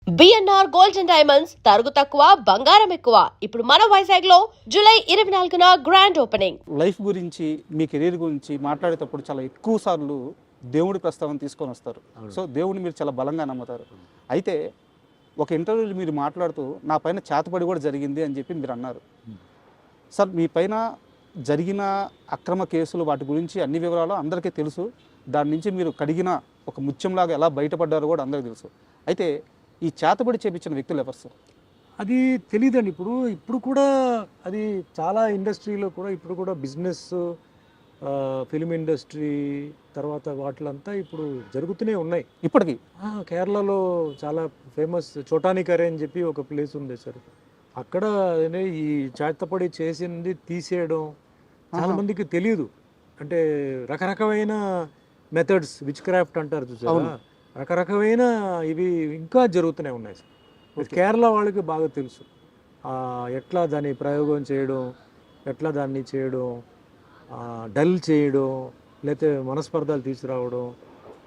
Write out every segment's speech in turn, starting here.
BNR gold and diamonds తరుగు తక్కువ బంగారం ఎక్కువ. ఇప్పుడు మన వైజాగ్ లో జూలై 24న గ్రాండ్ ఓపెనింగ్. లైఫ్ గురించి మీ కెరీర్ గురించి మాట్లాడేటప్పుడు చాలా ఎక్కువ సార్లు దేవుడి ప్రస్తావన తీసుకొని వస్తారు. సో దేవుడిని మీరు చాలా బలంగా నమ్ముతారు. అయితే ఒక ఇంటర్వ్యూలో మీరు మాట్లాడుతూ నా పైన చేతబడి కూడా జరిగింది అని చెప్పి మీరు అన్నారు. సార్, మీ పైన జరిగిన అక్రమ కేసులు వాటి గురించి అన్ని వివరాలు అందరికీ తెలుసు. దాని నుంచి మీరు కడిగిన ఒక ముత్యంలాగా ఎలా బయటపడ్డారో కూడా అందరికీ తెలుసు. అయితే ఈ చేతబడి చేపించిన వ్యక్తులు ఎవరు సార్? అది తెలియదండి. ఇప్పుడు కూడా అది చాలా ఇండస్ట్రీలో కూడా ఇప్పుడు కూడా బిజినెస్, ఫిలిం ఇండస్ట్రీ తర్వాత వాటిలంతా ఇప్పుడు జరుగుతూనే ఉన్నాయి ఇప్పటికీ. కేరళలో చాలా ఫేమస్ చోటానికరే అని చెప్పి ఒక ప్లేస్ ఉంది సార్. అక్కడ ఈ చేతపడి చేసింది తీసేయడం చాలా మందికి తెలియదు. అంటే రకరకమైన మెథడ్స్, విచ్ క్రాఫ్ట్ అంటారు చూసారా, రకరకమైన ఇవి ఇంకా జరుగుతూనే ఉన్నాయి సార్. కేరళ వాళ్ళకి బాగా తెలుసు ఎట్లా దాన్ని ప్రయోగం చేయడం, ఎట్లా దాన్ని చేయడం, డల్ చేయడం, లేకపోతే మనస్పర్ధాలు తీసుకురావడం,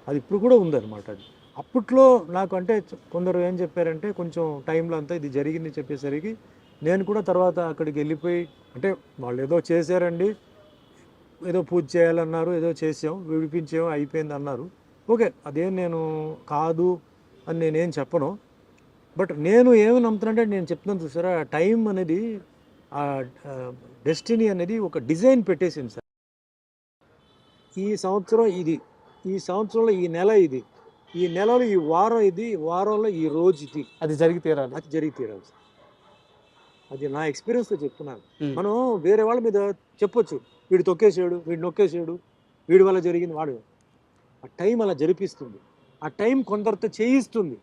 అది ఇప్పుడు కూడా ఉందన్నమాట. అది అప్పట్లో నాకు అంటే కొందరు ఏం చెప్పారంటే కొంచెం టైంలో అంతా ఇది జరిగింది చెప్పేసరికి నేను కూడా తర్వాత అక్కడికి వెళ్ళిపోయి, అంటే వాళ్ళు ఏదో చేశారండి, ఏదో పూజ చేయాలన్నారు, ఏదో చేసాం, విడిపించాం, అయిపోయింది అన్నారు. ఓకే, అదేం నేను కాదు అని నేనేం చెప్పను. బట్ నేను ఏమి నమ్ముతానంటే నేను చెప్తున్నాను చూసారా, టైం అనేది, ఆ డెస్టినీ అనేది ఒక డిజైన్ పెట్టేసింది సార్. ఈ సంవత్సరం ఇది, ఈ సంవత్సరంలో ఈ నెల ఇది, ఈ నెలలో ఈ వారం ఇది, వారంలో ఈ రోజు ఇది, అది జరిగి తీరాలి. అది జరిగి తీరాలి సార్. అది నా ఎక్స్పీరియన్స్తో చెప్తున్నాను. మనం వేరే వాళ్ళ మీద చెప్పొచ్చు, వీడు తొక్కేసాడు, వీడు నొక్కేసాడు, వీడి వల్ల జరిగింది, వాడు. ఆ టైం అలా జరిపిస్తుంది. ఆ టైం కొందరితో చేయిస్తుంది.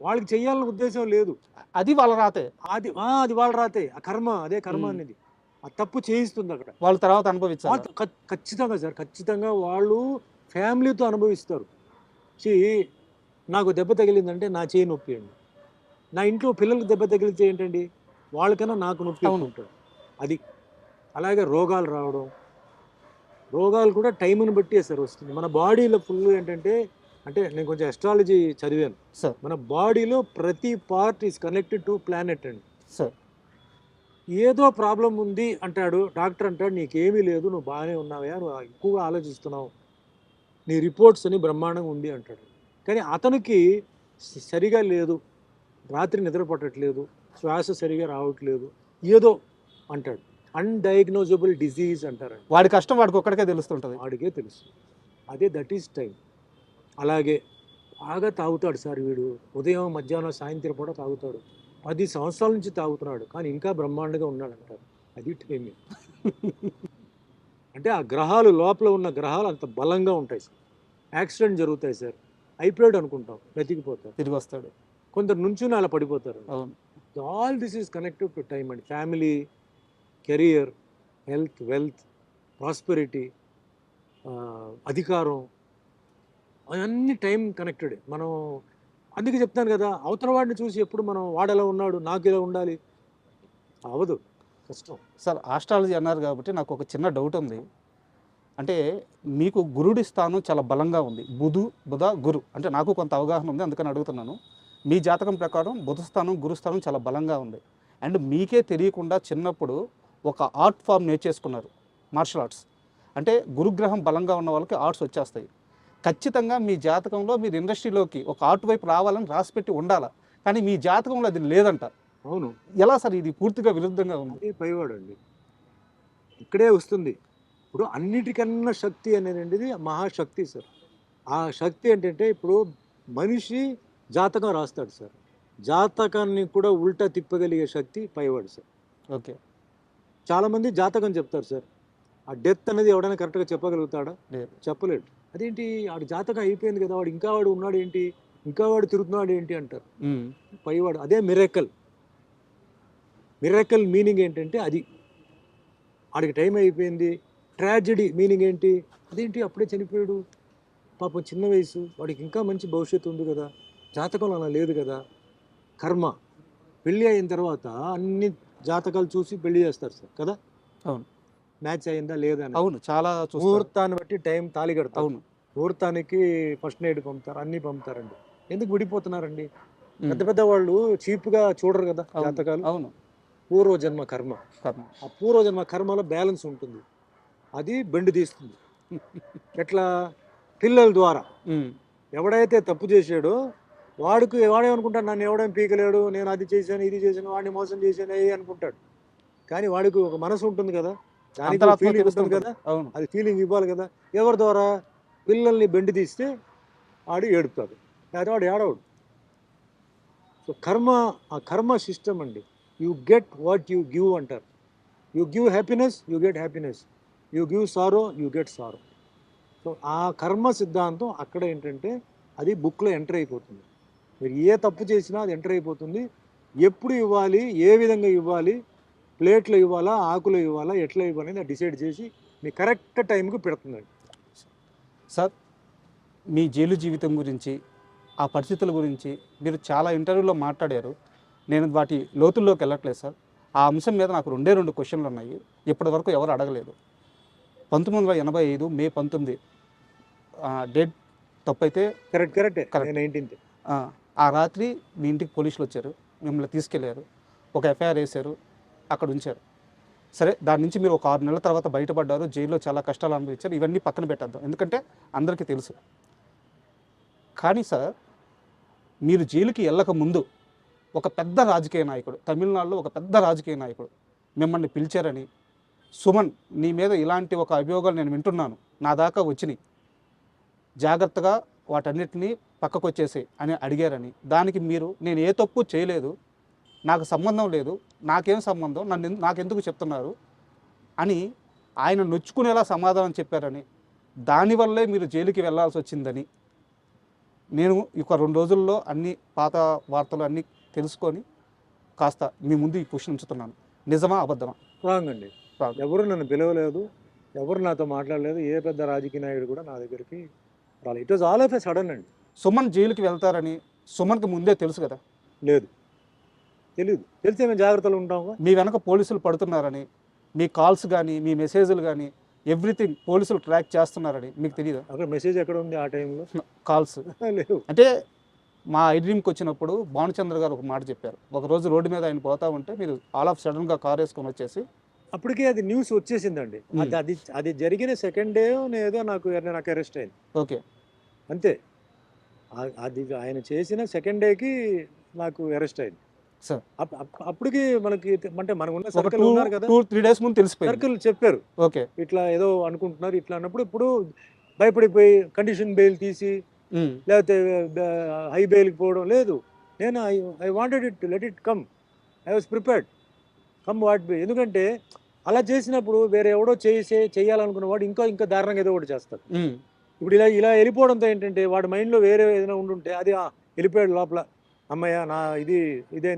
వాళ్ళకి చెయ్యాలన్న ఉద్దేశం లేదు, అది వాళ్ళ రాతే. అది వాళ్ళ రాతే. ఆ కర్మ, అదే కర్మ అనేది ఆ తప్పు చేయిస్తుంది అక్కడ. వాళ్ళు తర్వాత అనుభవించాలి. ఖచ్చితంగా సార్, ఖచ్చితంగా వాళ్ళు ఫ్యామిలీతో అనుభవిస్తారు. నాకు దెబ్బ తగిలిందంటే నా చేయి నొప్పి అండి, నా ఇంట్లో పిల్లలకు దెబ్బ తగిలితే ఏంటండి, వాళ్ళకన్నా నాకు నొప్పి ఉంటాడు. అది అలాగే రోగాలు రావడం, రోగాలు కూడా టైంని బట్టి సార్ వస్తుంది. మన బాడీలో ఫుల్ ఏంటంటే, అంటే నేను కొంచెం ఎస్ట్రాలజీ చదివాను సార్. మన బాడీలో ప్రతి part is connected to planet అండి సార్. ఏదో ప్రాబ్లం ఉంది అంటాడు డాక్టర్, అంటాడు నీకేమీ లేదు, నువ్వు బాగానే ఉన్నావా, నువ్వు ఎక్కువగా ఆలోచిస్తున్నావు, నీ రిపోర్ట్స్ అని బ్రహ్మాండంగా ఉంది అంటాడు. కానీ అతనికి సరిగా లేదు, రాత్రి నిద్ర పట్టట్లేదు, శ్వాస సరిగా రావట్లేదు, ఏదో అంటాడు. అన్డయాగ్నోజబుల్ డిజీజ్ అంటారు. వాడి కష్టం వాడికి ఒక్కడికే తెలుస్తుంటుంది, వాడికే తెలుసు. అదే దట్ ఈస్ టైం. అలాగే బాగా తాగుతాడు సార్ వీడు, ఉదయం మధ్యాహ్నం సాయంత్రం పూట తాగుతాడు, 10 సంవత్సరాల నుంచి తాగుతున్నాడు, కానీ ఇంకా బ్రహ్మాండంగా ఉన్నాడు అంటారు. అది టైమే. అంటే ఆ గ్రహాలు, లోపల ఉన్న గ్రహాలు అంత బలంగా ఉంటాయి సార్. యాక్సిడెంట్ జరుగుతాయి సార్, అయిపోయాడు అనుకుంటాం, బ్రతికిపోతారు, తిరిగి వస్తాడు. కొందరు నుంచి అలా పడిపోతారు. అవును. All this is connected to time అండి. Family, career, health, wealth, prosperity, అధికారం, అవన్నీ టైం కనెక్టెడ్. మనం అందుకే చెప్తాను కదా, అవతల వాడిని చూసి ఎప్పుడు మనం వాడు ఎలా ఉన్నాడు నాకు ఎలా ఉండాలి, అవదు, కష్టం. సార్, ఆస్ట్రాలజీ అన్నారు కాబట్టి నాకు ఒక చిన్న డౌట్ ఉంది. అంటే మీకు గురుడి స్థానం చాలా బలంగా ఉంది, బుధ గురు, అంటే నాకు కొంత అవగాహన ఉంది, అందుకని అడుగుతున్నాను. మీ జాతకం ప్రకారం బుధ స్థానం, గురు స్థానం చాలా బలంగా ఉంది. అండ్ మీకే తెలియకుండా చిన్నప్పుడు ఒక ఆర్ట్ ఫామ్ నేర్చేసుకున్నారు, మార్షల్ ఆర్ట్స్. అంటే గురుగ్రహం బలంగా ఉన్న వాళ్ళకి ఆర్ట్స్ వచ్చేస్తాయి. ఖచ్చితంగా మీ జాతకంలో మీరు ఇండస్ట్రీలోకి ఒక ఆర్ట్ వైపు రావాలని రాసిపెట్టి ఉండాలి, కానీ మీ జాతకంలో అది లేదంట. అవును. ఎలా సార్, ఇది పూర్తిగా విరుద్ధంగా ఉంది. పైవాడు అండి, ఇక్కడే వస్తుంది. ఇప్పుడు అన్నిటికన్నా శక్తి అనేది మహాశక్తి సార్. ఆ శక్తి ఏంటంటే, ఇప్పుడు మనిషి జాతకం రాస్తాడు సార్, జాతకాన్ని కూడా ఉల్టా తిప్పగలిగే శక్తి పైవాడు సార్. ఓకే. చాలామంది జాతకం చెప్తారు సార్, ఆ డెత్ అనేది ఎవడైనా కరెక్ట్గా చెప్పగలుగుతాడా? చెప్పలేడు. అదేంటి, వాడు జాతకం అయిపోయింది కదా, వాడు ఇంకా వాడు ఉన్నాడు ఏంటి, ఇంకా వాడు తిరుగుతున్నాడు ఏంటి అంటారు. పైవాడు అదే మిరాకిల్. మిరాకిల్ మీనింగ్ ఏంటంటే అది, వాడికి టైం అయిపోయింది. ట్రాజెడీ మీనింగ్ ఏంటి, అదేంటి అప్పుడే చనిపోయాడు, పాపం చిన్న వయసు, వాడికి ఇంకా మంచి భవిష్యత్తు ఉంది కదా, జాతకంలో అలా లేదు కదా. కర్మ. పెళ్ళి అయిన తర్వాత అన్ని జాతకాలు చూసి పెళ్లి చేస్తారు సార్ కదా. అవును. మ్యాచ్ అయిందా లేదా అని. అవును, చాలా ముహూర్తాన్ని బట్టి టైం తాళి కడతారు. అవును. ముహూర్తానికి ఫస్ట్ నైట్ పంపుతారు, అన్నీ పంపుతారండి. ఎందుకు విడిపోతున్నారండి? పెద్ద పెద్ద వాళ్ళు చీప్గా చూడరు కదా అవును. జాతకాలు. అవును. పూర్వజన్మ కర్మ, కర్మ. ఆ పూర్వజన్మ కర్మలో బ్యాలెన్స్ ఉంటుంది, అది బెండు తీస్తుంది. ఎట్లా? పిల్లల ద్వారా. ఉమ్. ఎవడైతే తప్పు చేశాడో వాడేమనుకుంటాడు, నన్ను ఎవడేం పీకలేడు, నేను అది చేశాను ఇది చేశాను, వాడిని మోసం చేశాను అనుకుంటాడు. కానీ వాడికి ఒక మనసు ఉంటుంది కదా, దానికి అంతరాత్మ ఫీలింగ్ ఉంటుంది తెలుస్తుంటుంది. కదా, అవును. అది ఫీలింగ్ ఇవ్వాలి కదా. ఎవరి ద్వారా? పిల్లల్ని బెండి తీస్తే ఆడు ఏడుపుతాడు, లేదా వాడు ఏడవడు. సో ఆ కర్మ సిస్టమ్ అండి. You get what you give అంటారు. You give happiness, you get happiness. You give sorrow, you get sorrow. So ఆ కర్మ సిద్ధాంతం అక్కడ ఏంటంటే అది బుక్లో ఎంటర్ అయిపోతుంది. మీరు ఏ తప్పు చేసినా అది ఎంటర్ అయిపోతుంది. ఎప్పుడు ఇవ్వాలి, ఏ విధంగా ఇవ్వాలి, ప్లేట్లో ఇవ్వాలా, ఆకులో ఇవ్వాలా, ఎట్లా ఇవ్వాలి అనేది డిసైడ్ చేసి మీ కరెక్ట్ టైంకి పెడుతుందండి. సార్, మీ జైలు జీవితం గురించి, ఆ పరిస్థితుల గురించి మీరు చాలా ఇంటర్వ్యూలో మాట్లాడారు. నేను వాటి లోతుల్లోకి వెళ్ళట్లేదు సార్. ఆ అంశం మీద నాకు రెండు క్వశ్చన్లు ఉన్నాయి. ఇప్పటివరకు ఎవరు అడగలేదు. 1985 మే 19 డేట్ తప్పైతే కరెక్టే. Correct. 19th. ఆ రాత్రి మీ ఇంటికి పోలీసులు వచ్చారు, మిమ్మల్ని తీసుకెళ్లారు, ఒక ఎఫ్ఐఆర్ వేశారు, అక్కడ ఉంచారు. సరే, దాని నుంచి మీరు ఒక 6 నెలల తర్వాత బయటపడ్డారు, జైల్లో చాలా కష్టాలు అనుభవించారు. ఇవన్నీ పక్కన పెట్టేద్దాం, ఎందుకంటే అందరికీ తెలుసు. కానీ సార్, మీరు జైలుకి వెళ్ళక ముందు ఒక పెద్ద రాజకీయ నాయకుడు, తమిళనాడులో ఒక పెద్ద రాజకీయ నాయకుడు మిమ్మల్ని పిలిచారని, సుమన్ నీ మీద ఇలాంటి ఒక అభియోగాలు నేను వింటున్నాను, నా దాకా వచ్చినాయి, జాగ్రత్తగా వాటన్నిటినీ పక్కకు వచ్చేసి అని అడిగారని, దానికి మీరు నేను ఏ తప్పు చేయలేదు, నాకు సంబంధం లేదు, నాకేం సంబంధం, నాకెందుకు చెప్తున్నారు అని ఆయన నొచ్చుకునేలా సమాధానం చెప్పారని, దానివల్లే మీరు జైలుకి వెళ్ళాల్సి వచ్చిందని నేను ఒక 2 రోజుల్లో అన్ని పాత వార్తలు అన్నీ తెలుసుకొని కాస్త మీ ముందు ఈ క్వశ్చన్ ఉంచుతున్నాను. నిజమా అబద్ధమా? రాంగ్ అండి. ఎవరు నన్ను పిలవలేదు, ఎవరు నాతో మాట్లాడలేదు, ఏ పెద్ద రాజకీయ నాయకుడు కూడా నా దగ్గరికి రాలేదు. It was all of a sudden అండి. సుమన్ జైలుకి వెళ్తారని సుమన్కి ముందే తెలుసు కదా? లేదు, తెలియదు. తెలిస్తే మేము జాగ్రత్తలు ఉంటాము. మీ వెనక పోలీసులు పడుతున్నారని, మీ కాల్స్ కానీ మీ మెసేజ్లు కానీ ఎవ్రీథింగ్ పోలీసులు ట్రాక్ చేస్తున్నారని మీకు తెలియదా? అక్కడ మెసేజ్ ఎక్కడ ఉంది ఆ టైంలో? కాల్స్ లేవు. అంటే మా ఐడ్రీమ్కి వచ్చినప్పుడు భానుచంద్ర గారు ఒక మాట చెప్పారు. ఒకరోజు రోడ్డు మీద ఆయన పోతా ఉంటే మీరు ఆల్ ఆఫ్ సడన్గా కార్ వేసుకొని వచ్చేసి, అప్పటికే అది న్యూస్ వచ్చేసిందండి. అది జరిగిన సెకండ్ డే ఏదో నాకు అరెస్ట్ అయింది. ఓకే, అంతే. అది ఆయన చేసిన సెకండ్ డేకి నాకు అరెస్ట్ అయింది సార్. అప్పటికి మనకి అంటే మనకు ఉన్న ఒక సర్కిల్ ఉన్నారు కదా, 2-3 days ముందు తెలిసిపోయింది. సర్కిల్ చెప్పారు ఓకే, ఇట్లా ఏదో అనుకుంటున్నారు ఇట్లా అన్నప్పుడు, ఇప్పుడు భయపడిపోయి కండిషన్ బెయిల్ తీసి లేకపోతే హై బెయిల్కి పోవడం లేదు. నేను I wanted it, let it come. I was prepared come what be. ఎందుకంటే అలా చేసినప్పుడు వేరే ఎవడో చేయాలనుకున్న వాడు ఇంకా దారుణంగా ఏదో ఒకటి చేస్తాడు. ఇప్పుడు ఇలా వెళ్ళిపోవడంతో ఏంటంటే వాడి మైండ్లో వేరే ఏదైనా ఉండుంటే అది వెళ్ళిపోయాడు లోపల, అమ్మయ్య నా ఇదే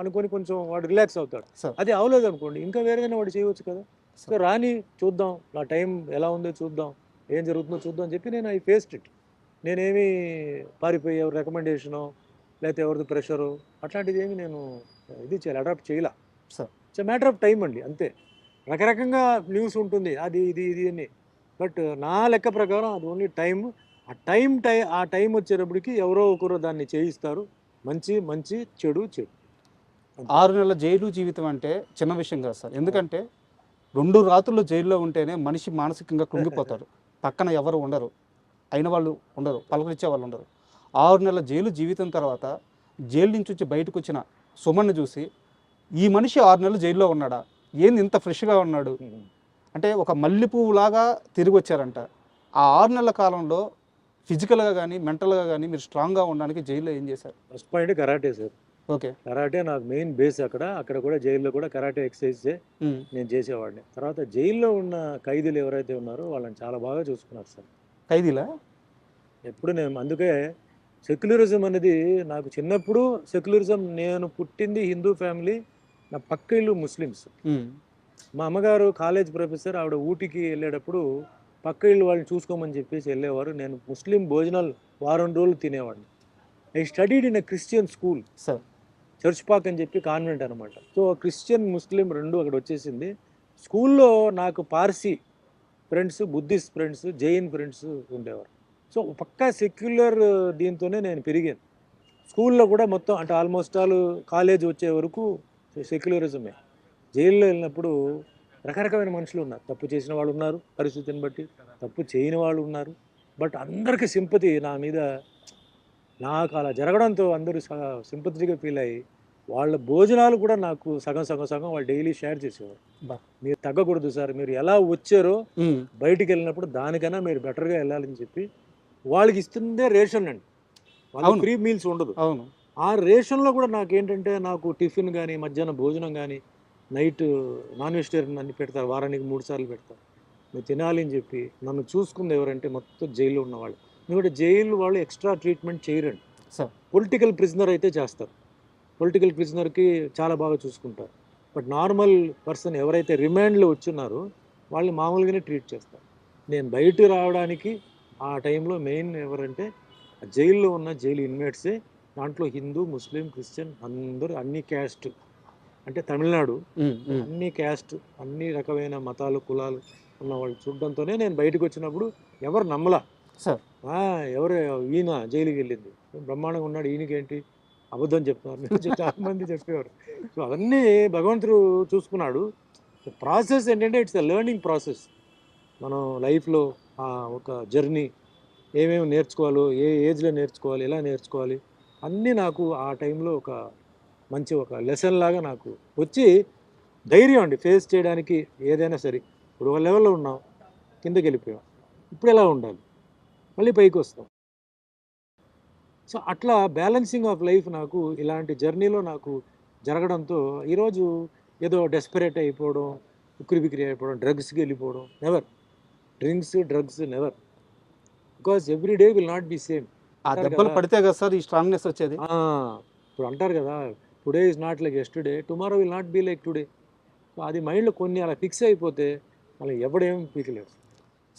అనుకొని కొంచెం వాడు రిలాక్స్ అవుతాడు. అది అవలేదు అనుకోండి, ఇంకా వేరేదైనా వాడు చేయవచ్చు కదా. సో రాని చూద్దాం, నా టైం ఎలా ఉందో చూద్దాం, ఏం జరుగుతుందో చూద్దాం అని చెప్పి నేను ఐ ఫేస్డ్ ఇట్. నేనేమి పారిపోయి ఎవరి రికమెండేషను లేకపోతే ఎవరిది ప్రెషరు అట్లాంటిది ఏమి నేను అడాప్ట్ చేయలే. ఇట్స్ మ్యాటర్ ఆఫ్ టైం అండి, అంతే. రకరకంగా న్యూస్ ఉంటుంది, అది ఇది అని. బట్ నా లెక్క ప్రకారం అది ఓన్లీ టైం. ఆ టైం వచ్చేటప్పటికి ఎవరో ఒకరు దాన్ని చేయిస్తారు. మంచి చెడు. 6 నెలల జైలు జీవితం అంటే చిన్న విషయం కాదు సార్. ఎందుకంటే 2 రాత్రులు జైల్లో ఉంటేనే మనిషి మానసికంగా కృంగిపోతారు. పక్కన ఎవరు ఉండరు, అయిన వాళ్ళు ఉండరు, పలకరించే వాళ్ళు ఉండరు. 6 నెలల జైలు జీవితం తర్వాత జైలు నుంచి వచ్చి బయటకు వచ్చిన సుమన్ను చూసి, ఈ మనిషి 6 నెలలు జైల్లో ఉన్నాడా, ఏంది ఇంత ఫ్రెష్గా ఉన్నాడు అంటే ఒక మల్లెపువ్వులాగా తిరిగి వచ్చారంట. ఆ 6 నెలల కాలంలో ఫిజికల్గా కానీ మెంటల్గా కానీ మీరు స్ట్రాంగ్గా ఉండడానికి జైల్లో ఏం చేశారు? First point karate sir. Okay, karate నాకు మెయిన్ బేస్. అక్కడ కూడా జైల్లో కూడా కరాటే ఎక్సర్సైజ్ నేను చేసేవాడిని. తర్వాత జైల్లో ఉన్న ఖైదీలు ఎవరైతే ఉన్నారో వాళ్ళని చాలా బాగా చూసుకున్నారు సార్. ఖైదీలా? ఎప్పుడు నేను అందుకే సెక్యులరిజం అనేది నాకు చిన్నప్పుడు సెక్యులరిజం. నేను పుట్టింది హిందూ ఫ్యామిలీ, నా పక్క ఇల్లు ముస్లిమ్స్. మా అమ్మగారు కాలేజ్ ప్రొఫెసర్, ఆవిడ ఊటీకి వెళ్ళేటప్పుడు పక్క ఇల్లు వాళ్ళని చూసుకోమని చెప్పేసి వెళ్ళేవారు. నేను ముస్లిం భోజనాలు వారం రోజులు తినేవాడిని. I studied in a Christian school sir, church Pak అని చెప్పి కాన్వెంట్ అనమాట. సో క్రిస్టియన్ ముస్లిం రెండు అక్కడ వచ్చేసింది. స్కూల్లో నాకు Parsi friends, Buddhist friends, Jain friends ఉండేవారు. సో పక్కా సెక్యులర్ దీంతోనే నేను పెరిగాను. స్కూల్లో కూడా మొత్తం అంటే ఆల్మోస్ట్ ఆల్ కాలేజ్ వచ్చే వరకు సెక్యులరిజమే. జైల్లో వెళ్ళినప్పుడు రకరకమైన మనుషులు ఉన్నారు. తప్పు చేసిన వాళ్ళు ఉన్నారు పరిస్థితిని బట్టి, తప్పు చేయని వాళ్ళు ఉన్నారు. బట్ అందరికీ సింపతి నా మీద, నాకు అలా జరగడంతో అందరూ సింపతిగా ఫీల్ అయ్యి వాళ్ళ భోజనాలు కూడా నాకు సగం సగం సగం వాళ్ళు డైలీ షేర్ చేసేవారు. బా. మీరు తగ్గకూడదు సార్, మీరు ఎలా వచ్చారో ఉమ్, బయటికి వెళ్ళినప్పుడు దానికన్నా మీరు బెటర్గా వెళ్ళాలని చెప్పి వాళ్ళకి ఇస్తుందే రేషన్ అండి. వాళ్ళకి అవును. ఫ్రీ మీల్స్ ఉండదు. అవును. ఆ రేషన్లో కూడా నాకేంటంటే నాకు టిఫిన్ కానీ మధ్యాహ్నం భోజనం కానీ నైట్ నాన్ వెజిటేరియన్ అన్ని పెడతారు, వారానికి 3 సార్లు పెడతారు. మీరు తినాలి అని చెప్పి నన్ను చూసుకుంది ఎవరంటే మొత్తం జైల్లో ఉన్నవాళ్ళు. ఎందుకంటే జైలు వాళ్ళు ఎక్స్ట్రా ట్రీట్మెంట్ చేయరండి. సార్. పొలిటికల్ ప్రిజనర్ అయితే చేస్తారు, పొలిటికల్ ప్రిజనర్కి చాలా బాగా చూసుకుంటారు. బట్ నార్మల్ పర్సన్ ఎవరైతే రిమాండ్లో వచ్చున్నారో వాళ్ళని మామూలుగానే ట్రీట్ చేస్తారు. నేను బయట రావడానికి ఆ టైంలో మెయిన్ ఎవరంటే ఆ జైల్లో ఉన్న జైలు ఇన్మేట్సే. దాంట్లో హిందూ, ముస్లిం, క్రిస్టియన్ అందరూ అన్ని క్యాస్ట్, అంటే తమిళనాడు ఉమ్, ఉమ్. అన్ని క్యాస్ట్ అన్ని రకమైన మతాలు కులాలు ఉన్న వాళ్ళు చూడడంతోనే నేను బయటకు వచ్చినప్పుడు ఎవరు నమ్మలా. సార్. ఎవరు ఈయన జైలుకి వెళ్ళింది బ్రహ్మాండంగా ఉన్నాడు, ఈయనకేంటి అబద్ధం చెప్తున్నారు చాలా మంది చెప్పేవారు. సో అవన్నీ భగవంతుడు చూసుకున్నాడు. ప్రాసెస్ ఏంటంటే ఇట్స్ ఎ లెర్నింగ్ ప్రాసెస్. మనం లైఫ్లో ఒక జర్నీ ఏమేమి నేర్చుకోవాలో, ఏ ఏజ్లో నేర్చుకోవాలి, ఎలా నేర్చుకోవాలి అన్నీ నాకు ఆ టైంలో ఒక మంచి ఒక లెసన్ లాగా నాకు వచ్చి ధైర్యం అండి ఫేస్ చేయడానికి ఏదైనా సరే. ఇప్పుడు ఒక లెవెల్లో ఉన్నాం, కిందకి వెళ్ళిపోయాం, ఇప్పుడు ఎలా ఉండాలి, మళ్ళీ పైకి వస్తాం. సో అట్లా బ్యాలెన్సింగ్ ఆఫ్ లైఫ్ నాకు ఇలాంటి జర్నీలో నాకు జరగడంతో ఈరోజు ఏదో డెస్పరేట్ అయిపోవడం, ఉక్కిరిబిక్కిరి అయిపోవడం, డ్రగ్స్కి వెళ్ళిపోవడం, never. Drugs never. Because every day will not be same. ఆ దెబ్బలు పడితే కదా సార్ ఈ స్ట్రాంగ్నెస్ వచ్చేది. ఇప్పుడు అంటారు కదా, today is not like yesterday, tomorrow will not be like today. So అది మైండ్లో కొన్ని అలా ఫిక్స్ అయిపోతే మళ్ళీ ఎవడేం పీకలేరు.